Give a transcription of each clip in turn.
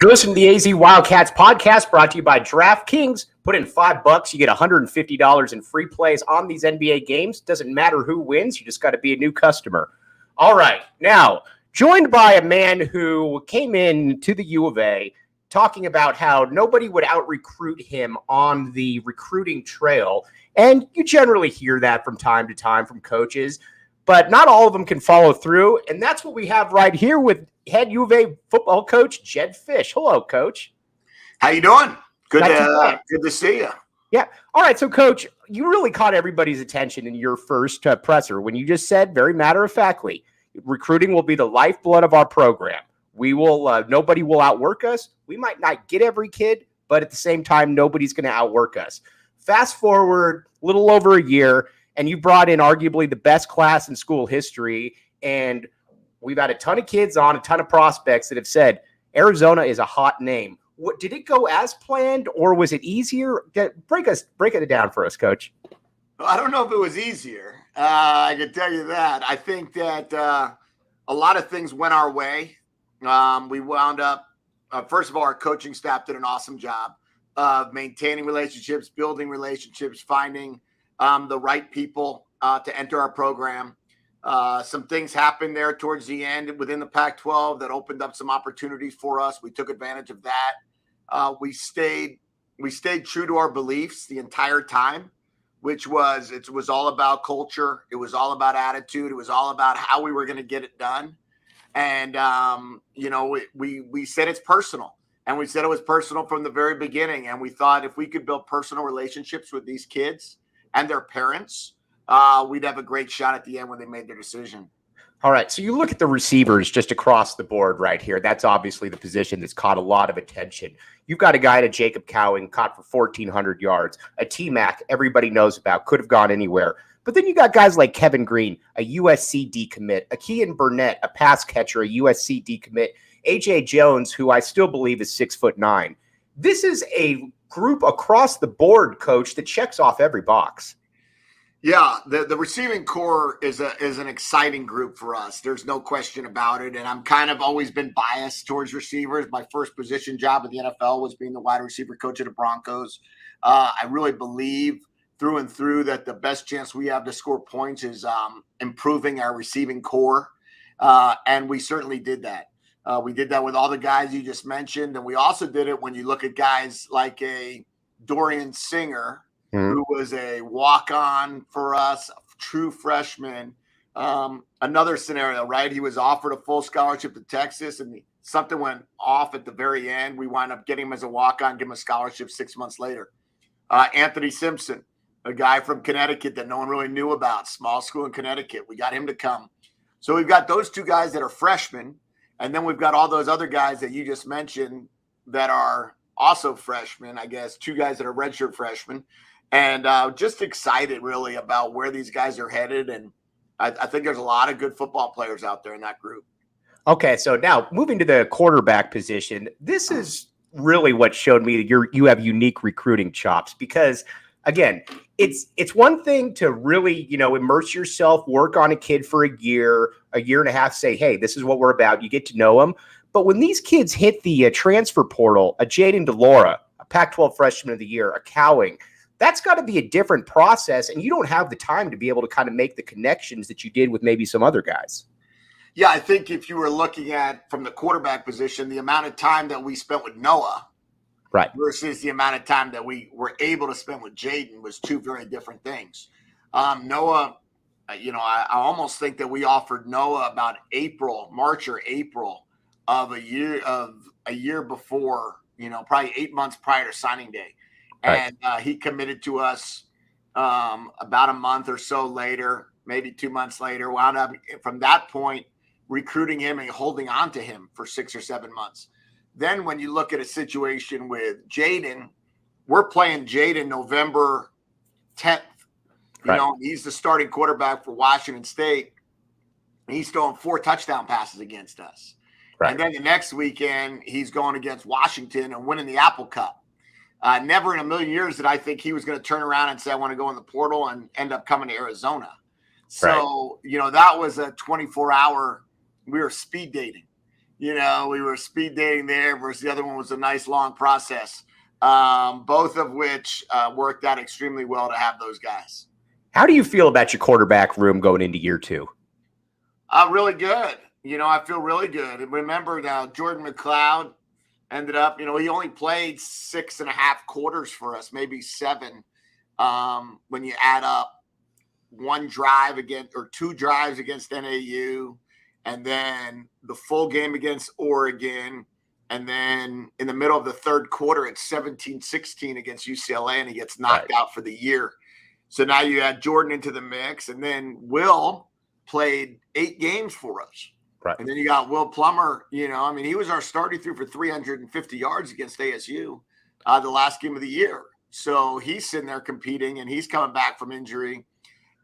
You're listening to the AZ Wildcats podcast brought to you by DraftKings. Put in $5, you get $150 in free plays on these NBA games. Doesn't matter who wins, you just got to be a new customer. All right, now, joined by a man who came in to the U of A talking about how nobody would out-recruit him on the recruiting trail. And you generally hear that from time to time from coaches, but not all of them can follow through. And that's what we have right here with head U of A football coach Jedd Fisch. Hello, Coach. How you doing? Good to see you. Yeah. All right. So, Coach, you really caught everybody's attention in your first presser when you just said, very matter-of-factly, recruiting will be the lifeblood of our program. We will. Nobody will outwork us. We might not get every kid, but at the same time, nobody's going to outwork us. Fast forward a little over a year, and you brought in arguably the best class in school history, and we've had a ton of kids on, a ton of prospects that have said Arizona is a hot name. What, did it go as planned, or was it easier? Break it down for us, Coach. I don't know if it was easier. I can tell you that. I think that a lot of things went our way. We wound up, first of all, our coaching staff did an awesome job of maintaining relationships, building relationships, finding the right people to enter our program. Some things happened there towards the end within the Pac-12 that opened up some opportunities for us. We took advantage of that. We stayed true to our beliefs the entire time, which was, it was all about culture. It was all about attitude. It was all about how we were going to get it done. And, we said it's personal, and we said it was personal from the very beginning. And we thought if we could build personal relationships with these kids and their parents, we'd have a great shot at the end when they made their decision. All right. So you look at the receivers just across the board right here. That's obviously the position that's caught a lot of attention. You've got a guy to Jacob Cowing caught for 1,400 yards, a T-Mac everybody knows about, could have gone anywhere. But then you got guys like Kevin Green, a USC decommit, a Kean Burnett, a pass catcher, a USC decommit, AJ Jones, who I still believe is 6'9". This is a group across the board, Coach, that checks off every box. Yeah, the receiving core is an exciting group for us. There's no question about it. And I'm kind of always been biased towards receivers. My first position job at the NFL was being the wide receiver coach of the Broncos. I really believe through and through that the best chance we have to score points is improving our receiving core. And we certainly did that. We did that with all the guys you just mentioned. And we also did it when you look at guys like a Dorian Singer, who was a walk-on for us, a true freshman. Another scenario, right? He was offered a full scholarship to Texas, and something went off at the very end. We wound up getting him as a walk-on, give him a scholarship 6 months later. Anthony Simpson, a guy from Connecticut that no one really knew about, small school in Connecticut. We got him to come. So we've got those two guys that are freshmen, and then we've got all those other guys that you just mentioned that are also freshmen, I guess, two guys that are redshirt freshmen. And just excited, really, about where these guys are headed. And I think there's a lot of good football players out there in that group. Okay, so now moving to the quarterback position, this is really what showed me that you have unique recruiting chops. Because, again, it's one thing to really, immerse yourself, work on a kid for a year and a half, say, hey, this is what we're about. You get to know them. But when these kids hit the transfer portal, a Jaden DeLaura, a Pac-12 Freshman of the Year, a Cowing, that's got to be a different process, and you don't have the time to be able to kind of make the connections that you did with maybe some other guys. Yeah, I think if you were looking at from the quarterback position, the amount of time that we spent with Noah right, versus the amount of time that we were able to spend with Jaden was two very different things. Noah, I almost think that we offered Noah about March or April of a year before, probably 8 months prior to signing day. And he committed to us about a month or so later, maybe 2 months later, wound up from that point recruiting him and holding on to him for 6 or 7 months. Then when you look at a situation with Jaden, we're playing Jaden November 10th. He's the starting quarterback for Washington State. He's throwing 4 touchdown passes against us. Right. And then the next weekend, he's going against Washington and winning the Apple Cup. Never in a million years did I think he was going to turn around and say, I want to go in the portal and end up coming to Arizona. So, that was a 24-hour, we were speed dating. we were speed dating there versus the other one was a nice long process. Both of which worked out extremely well to have those guys. How do you feel about your quarterback room going into year 2? Really good. I feel really good. And remember now, Jordan McLeod ended up, he only played 6.5 quarters for us, maybe 7. When you add up 1 drive against or 2 drives against NAU, and then the full game against Oregon, and then in the middle of the third quarter, it's 17-16 against UCLA, and he gets knocked out for the year. So now you add Jordan into the mix, and then Will played 8 games for us. Right. And then you got Will Plummer, he was our starter. He threw for 350 yards against ASU the last game of the year. So he's sitting there competing, and he's coming back from injury.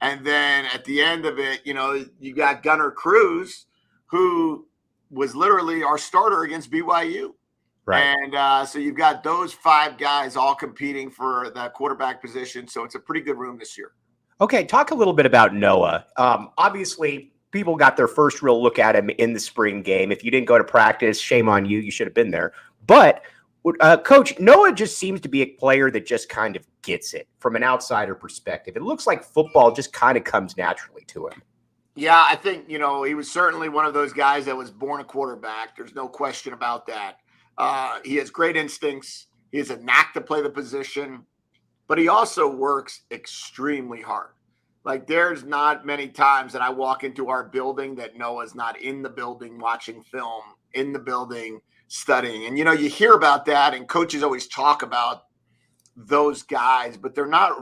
And then at the end of it, you got Gunnar Cruz, who was literally our starter against BYU. Right. And so you've got those 5 guys all competing for that quarterback position. So it's a pretty good room this year. Okay, talk a little bit about Noah. Obviously, people got their first real look at him in the spring game. If you didn't go to practice, shame on you. You should have been there. But, Coach, Noah just seems to be a player that just kind of gets it from an outsider perspective. It looks like football just kind of comes naturally to him. Yeah, I think, he was certainly one of those guys that was born a quarterback. There's no question about that. He has great instincts. He has a knack to play the position, but he also works extremely hard. Like, there's not many times that I walk into our building that Noah's not in the building watching film, in the building studying. And, you hear about that, and coaches always talk about those guys, but they're not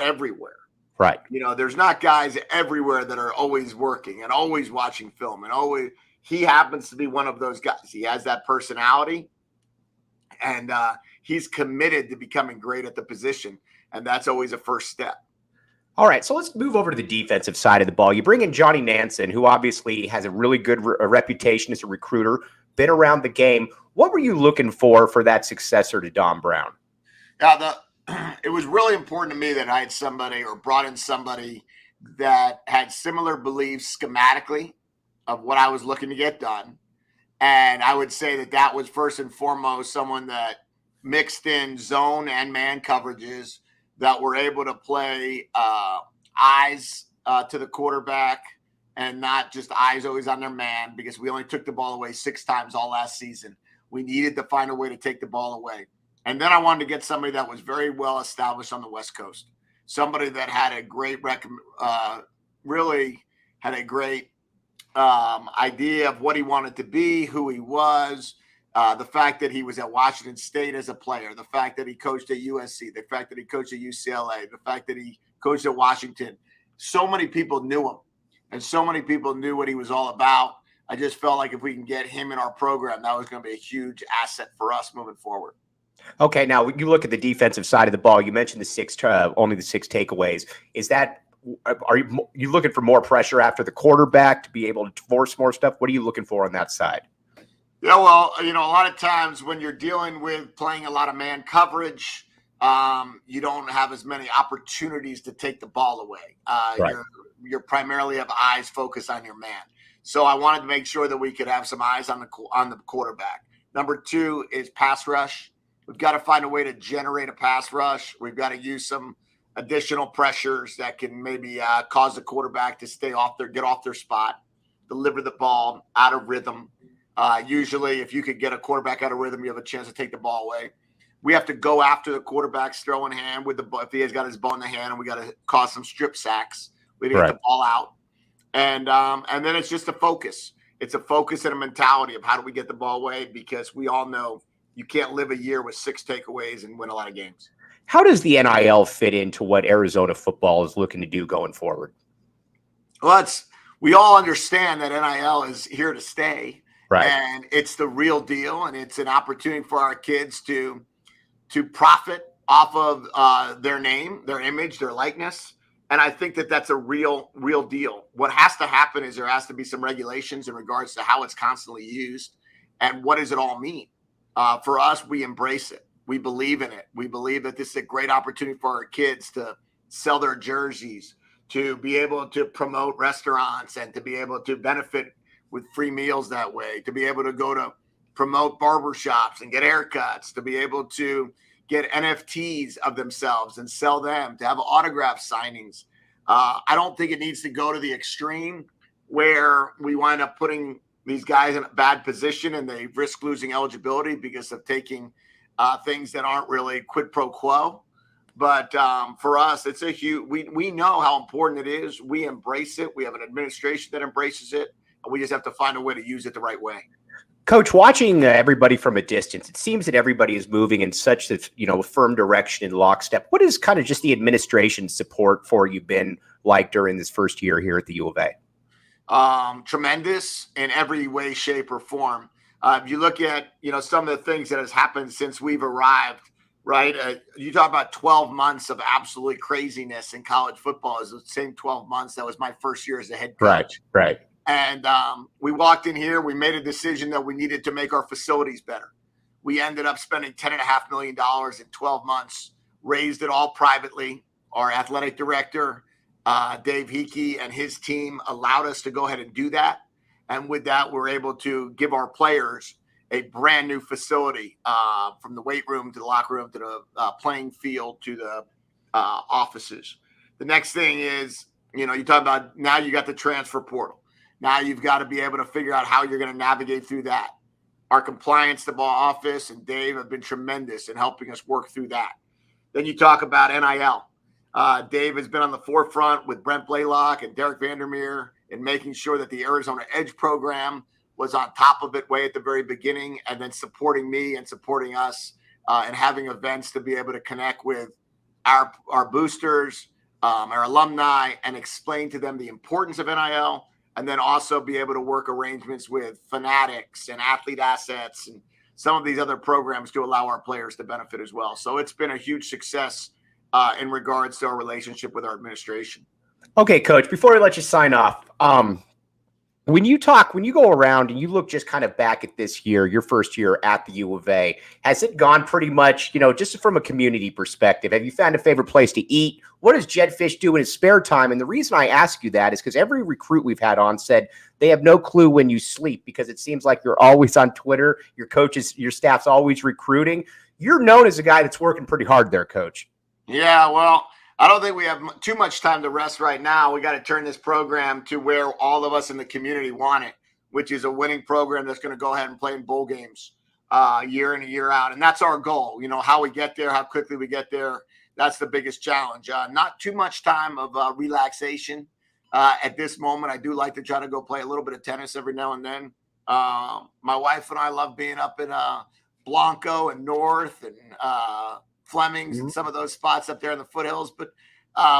everywhere. Right. There's not guys everywhere that are always working and always watching film, and he happens to be one of those guys. He has that personality, and he's committed to becoming great at the position, and that's always a first step. All right, so let's move over to the defensive side of the ball. You bring in Johnny Nansen, who obviously has a really good reputation as a recruiter, been around the game. What were you looking for that successor to Don Brown? It was really important to me that I had somebody or brought in somebody that had similar beliefs schematically of what I was looking to get done. And I would say that was first and foremost someone that mixed in zone and man coverages, that were able to play eyes to the quarterback and not just eyes always on their man, because we only took the ball away 6 times all last season. We needed to find a way to take the ball away. And then I wanted to get somebody that was very well established on the West Coast, somebody that had a great idea of what he wanted to be, who he was, the fact that he was at Washington State as a player, the fact that he coached at USC, the fact that he coached at UCLA, the fact that he coached at Washington. So many people knew him, and so many people knew what he was all about. I just felt like if we can get him in our program, that was going to be a huge asset for us moving forward. Okay, now you look at the defensive side of the ball. You mentioned only the 6 takeaways. Are you looking for more pressure after the quarterback to be able to force more stuff? What are you looking for on that side? Yeah, well, a lot of times when you're dealing with playing a lot of man coverage, you don't have as many opportunities to take the ball away. Right. You're primarily have eyes focused on your man. So I wanted to make sure that we could have some eyes on the quarterback. Number 2 is pass rush. We've got to find a way to generate a pass rush. We've got to use some additional pressures that can maybe cause the quarterback to get off their spot, deliver the ball out of rhythm. Usually, if you could get a quarterback out of rhythm, you have a chance to take the ball away. We have to go after the quarterback's throwing hand with the ball. If he has got his ball in the hand, and we got to cause some strip sacks. We get the ball out, and then it's just a focus. It's a focus and a mentality of how do we get the ball away, because we all know you can't live a year with 6 takeaways and win a lot of games. How does the NIL fit into what Arizona football is looking to do going forward? Well, we all understand that NIL is here to stay, right? And it's the real deal, and it's an opportunity for our kids to profit off of their name, their image, their likeness. And I think that that's a real deal. What has to happen is there has to be some regulations in regards to how it's constantly used and what does it all mean. For us, we embrace it. We believe in it. We believe that this is a great opportunity for our kids to sell their jerseys, to be able to promote restaurants, and to be able to benefit with free meals that way, to be able to go to promote barbershops and get haircuts, to be able to get NFTs of themselves and sell them, to have autograph signings. I don't think it needs to go to the extreme where we wind up putting these guys in a bad position and they risk losing eligibility because of taking things that aren't really quid pro quo. But for us, it's a huge, we know how important it is. We embrace it. We have an administration that embraces it. And we just have to find a way to use it the right way. Coach, watching everybody from a distance, it seems that everybody is moving in such a firm direction in lockstep. What is kind of just the administration support for you been like during this first year here at the U of A? Tremendous in every way, shape, or form. If you look at, some of the things that has happened since we've arrived, right? You talk about 12 months of absolute craziness in college football. Is the same 12 months that was my first year as a head coach. Right. And we walked in here, we made a decision that we needed to make our facilities better. We ended up spending $10.5 million in 12 months, raised it all privately. Our athletic director, Dave Hickey, and his team allowed us to go ahead and do that. And with that, we're able to give our players a brand new facility, from the weight room to the locker room to the playing field to the offices. The next thing is, you talk about now you got the transfer portal. Now you've got to be able to figure out how you're going to navigate through that. Our compliance to ball office and Dave have been tremendous in helping us work through that. Then you talk about NIL. Dave has been on the forefront with Brent Blaylock and Derek Vandermeer in making sure that the Arizona Edge program was on top of it way at the very beginning, and then supporting me and supporting us and having events to be able to connect with our boosters, our alumni, and explain to them the importance of NIL. And then also be able to work arrangements with Fanatics and Athlete Assets and some of these other programs to allow our players to benefit as well. So it's been a huge success in regards to our relationship with our administration. Okay, Coach, before I let you sign off, when you go around and you look just kind of back at this year, your first year at the U of A, has it gone pretty much, just from a community perspective? Have you found a favorite place to eat? What does Jedd Fisch do in his spare time? And the reason I ask you that is because every recruit we've had on said they have no clue when you sleep, because it seems like you're always on Twitter. Your coaches, your staff's always recruiting. You're known as a guy that's working pretty hard there, Coach. Yeah, well, I don't think we have too much time to rest right now. We got to turn this program to where all of us in the community want it, which is a winning program that's going to go ahead and play in bowl games year in and year out. And that's our goal. How we get there, how quickly we get there. That's the biggest challenge. Not too much time of relaxation at this moment. I do like to try to go play a little bit of tennis every now and then. My wife and I love being up in Blanco and North and Fleming's and some of those spots up there in the foothills. But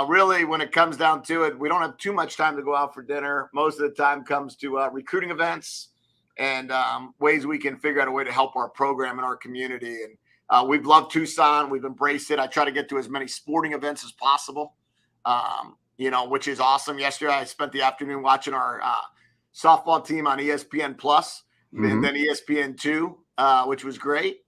really, when it comes down to it, we don't have too much time to go out for dinner. Most of the time comes to recruiting events and ways we can figure out a way to help our program and our community. And we've loved Tucson. We've embraced it. I try to get to as many sporting events as possible, which is awesome. Yesterday, I spent the afternoon watching our softball team on ESPN Plus and then ESPN2, which was great.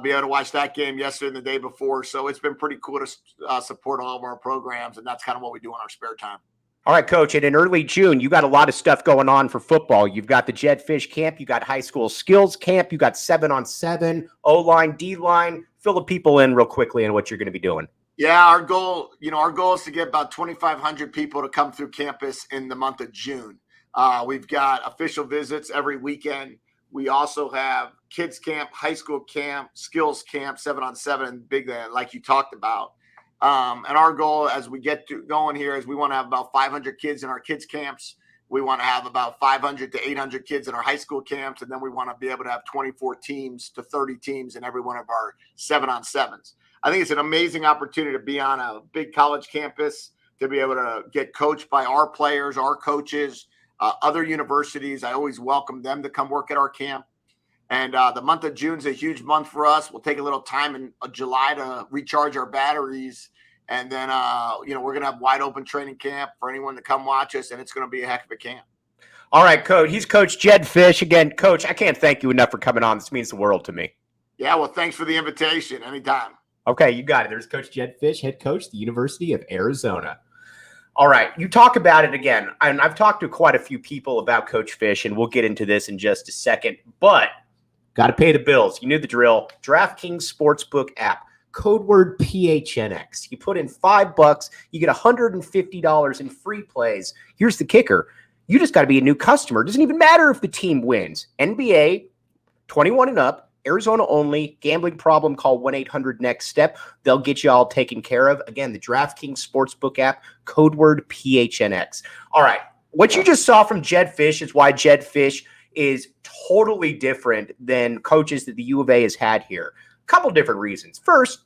Be able to watch that game yesterday and the day before. So it's been pretty cool to support all of our programs, and that's kind of what we do in our spare time. All right, Coach, and in early June, you got a lot of stuff going on for football. You've got the Jedd Fisch camp. You got high school skills camp. You got 7-on-7, O-line, D-line. Fill the people in real quickly on what you're going to be doing. Yeah, our goal is to get about 2,500 people to come through campus in the month of June. We've got official visits every weekend. We also have kids camp, high school camp, skills camp, 7-on-7, and big like you talked about. And our goal as we get to going here is we want to have about 500 kids in our kids camps. We want to have about 500 to 800 kids in our high school camps. And then we want to be able to have 24 teams to 30 teams in every one of our 7-on-7s. I think it's an amazing opportunity to be on a big college campus, to be able to get coached by our players, our coaches, other universities. I always welcome them to come work at our camp. And the month of June is a huge month for us. We'll take a little time in July to recharge our batteries. And then, we're going to have wide open training camp for anyone to come watch us. And it's going to be a heck of a camp. All right, Coach. He's Coach Jedd Fisch. Again, Coach, I can't thank you enough for coming on. This means the world to me. Yeah, well, thanks for the invitation. Anytime. Okay, you got it. There's Coach Jedd Fisch, head coach at the University of Arizona. All right, you talk about it again, and I've talked to quite a few people about Coach Fisch, and we'll get into this in just a second, but got to pay the bills. You knew the drill. DraftKings Sportsbook app, code word PHNX. You put in $5, you get $150 in free plays. Here's the kicker. You just got to be a new customer. It doesn't even matter if the team wins. NBA, 21 and up, Arizona only, gambling problem, call 1-800-NEXT-STEP. They'll get you all taken care of. Again, the DraftKings Sportsbook app, code word PHNX. All right, what you just saw from Jedd Fisch is why Jedd Fisch is totally different than coaches that the U of A has had here. A couple different reasons. First,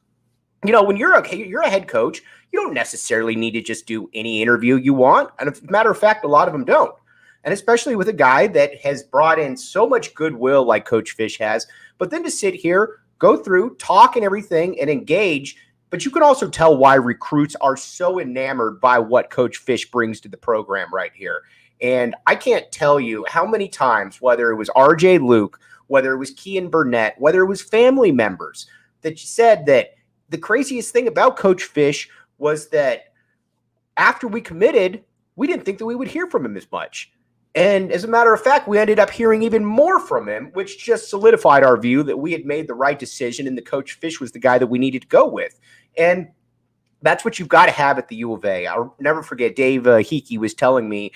when you're a head coach, you don't necessarily need to just do any interview you want. And as a matter of fact, a lot of them don't. And especially with a guy that has brought in so much goodwill like Coach Fisch has, but then to sit here, go through, talk and everything and engage, but you can also tell why recruits are so enamored by what Coach Fisch brings to the program right here. And I can't tell you how many times, whether it was RJ Luke, whether it was Kean Burnett, whether it was family members, that said that the craziest thing about Coach Fisch was that after we committed, we didn't think that we would hear from him as much. And as a matter of fact, we ended up hearing even more from him, which just solidified our view that we had made the right decision and the Coach Fisch was the guy that we needed to go with. And that's what you've got to have at the U of A. I'll never forget Dave Hickey was telling me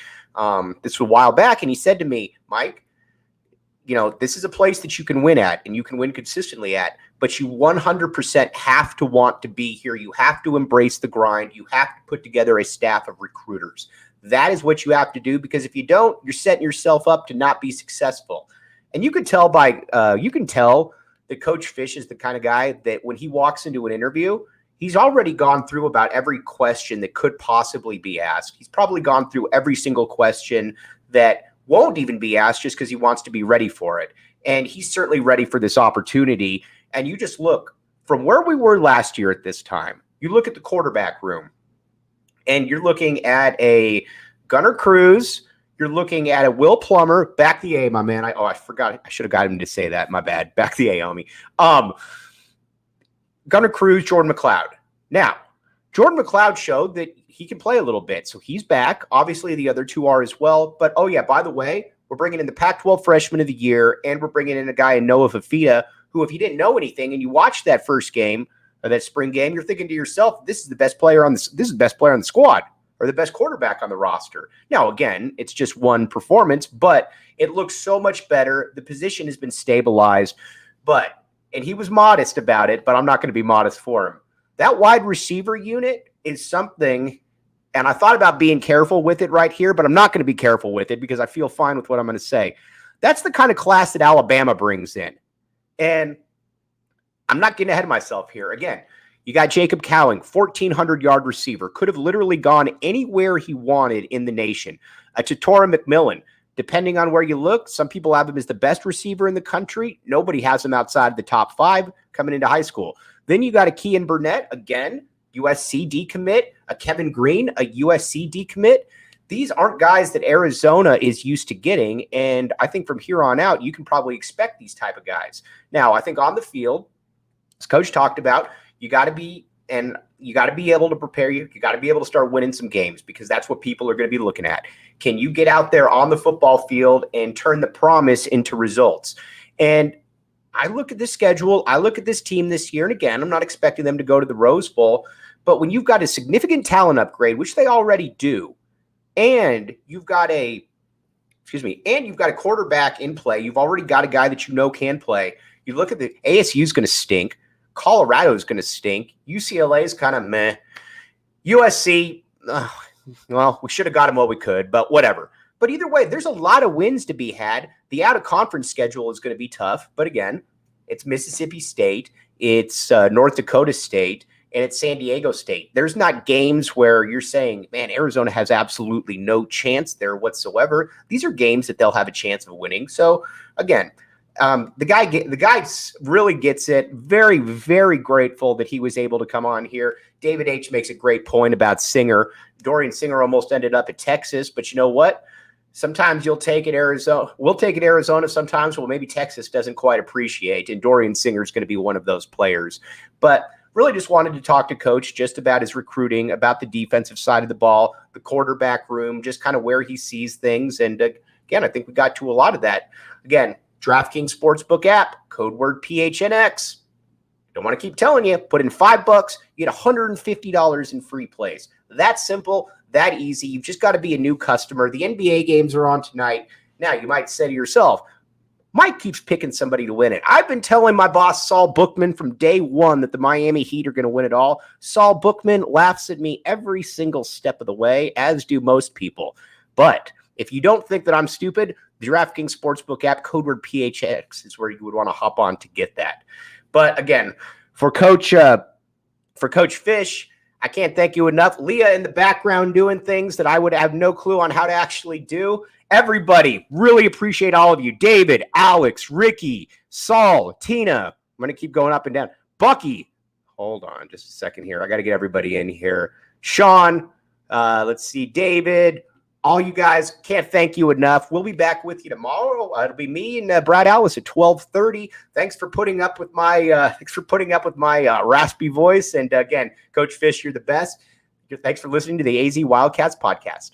this was a while back, and he said to me, Mike, this is a place that you can win at and you can win consistently at, but you 100% have to want to be here. You have to embrace the grind. You have to put together a staff of recruiters. That is what you have to do, because if you don't, you're setting yourself up to not be successful. And you can tell that Coach Fisch is the kind of guy that when he walks into an interview, he's already gone through about every question that could possibly be asked. He's probably gone through every single question that won't even be asked just because he wants to be ready for it. And he's certainly ready for this opportunity. And you just look from where we were last year at this time, you look at the quarterback room, and you're looking at a Gunnar Cruz. You're looking at a Will Plummer. Back the A, my man. I forgot. I should have got him to say that. My bad. Back the A on me. Gunnar Cruz, Jordan McLeod. Now, Jordan McLeod showed that he can play a little bit, so he's back. Obviously, the other two are as well. But, oh, yeah, by the way, we're bringing in the Pac-12 Freshman of the Year, and we're bringing in a guy in Noah Fafita, who, if you didn't know anything and you watched that first game, or that spring game, you're thinking to yourself, this is the best player on the squad, or the best quarterback on the roster. Now, again, it's just one performance, but it looks so much better. The position has been stabilized, and he was modest about it, but I'm not going to be modest for him. That wide receiver unit is something, and I thought about being careful with it right here, but I'm not going to be careful with it because I feel fine with what I'm going to say. That's the kind of class that Alabama brings in. And I'm not getting ahead of myself here. Again, you got Jacob Cowing, 1,400-yard receiver. Could have literally gone anywhere he wanted in the nation. Tatora McMillan, depending on where you look, some people have him as the best receiver in the country. Nobody has him outside of the top 5 coming into high school. Then you got a Kean Burnett, again, USC decommit, a Kevin Green, a USC decommit. These aren't guys that Arizona is used to getting, and I think from here on out, you can probably expect these type of guys. Now, I think on the field, as Coach talked about, you got to be able to prepare. You got to be able to start winning some games, because that's what people are going to be looking at. Can you get out there on the football field and turn the promise into results? And I look at this schedule, I look at this team this year, and again, I'm not expecting them to go to the Rose Bowl, but when you've got a significant talent upgrade, which they already do, and you've got a quarterback in play, you've already got a guy that can play. You look at the ASU is going to stink. Colorado is going to stink. UCLA is kind of meh. USC, well, we should have got them while we could, but whatever. But either way, there's a lot of wins to be had. The out-of-conference schedule is going to be tough, but again, it's Mississippi State, it's North Dakota State, and it's San Diego State. There's not games where you're saying, man, Arizona has absolutely no chance there whatsoever. These are games that they'll have a chance of winning. So, again, the guy really gets it. Very, very grateful that he was able to come on here. David H. makes a great point about Singer. Dorian Singer almost ended up at Texas, but you know what? Sometimes you'll take it Arizona. We'll take it Arizona sometimes. Well, maybe Texas doesn't quite appreciate, and Dorian Singer is going to be one of those players. But really just wanted to talk to Coach just about his recruiting, about the defensive side of the ball, the quarterback room, just kind of where he sees things. And again, I think we got to a lot of that. Again, DraftKings Sportsbook app, code word PHNX. Don't want to keep telling you, put in $5, you get $150 in free plays. That simple, that easy. You've just got to be a new customer. The NBA games are on tonight. Now, you might say to yourself, Mike keeps picking somebody to win it. I've been telling my boss, Saul Bookman, from day one that the Miami Heat are going to win it all. Saul Bookman laughs at me every single step of the way, as do most people. But if you don't think that I'm stupid, the DraftKings Sportsbook app, code word PHX, is where you would want to hop on to get that. But again, for Coach Fisch, I can't thank you enough. Leah in the background doing things that I would have no clue on how to actually do. Everybody, really appreciate all of you. David, Alex, Ricky, Saul, Tina. I'm going to keep going up and down. Bucky, hold on just a second here. I got to get everybody in here. Sean, let's see, David. All you guys, can't thank you enough. We'll be back with you tomorrow. It'll be me and Brad Ellis at 12:30. Thanks for putting up with my raspy voice. And again, Coach Fisch, you're the best. Thanks for listening to the AZ Wildcats podcast.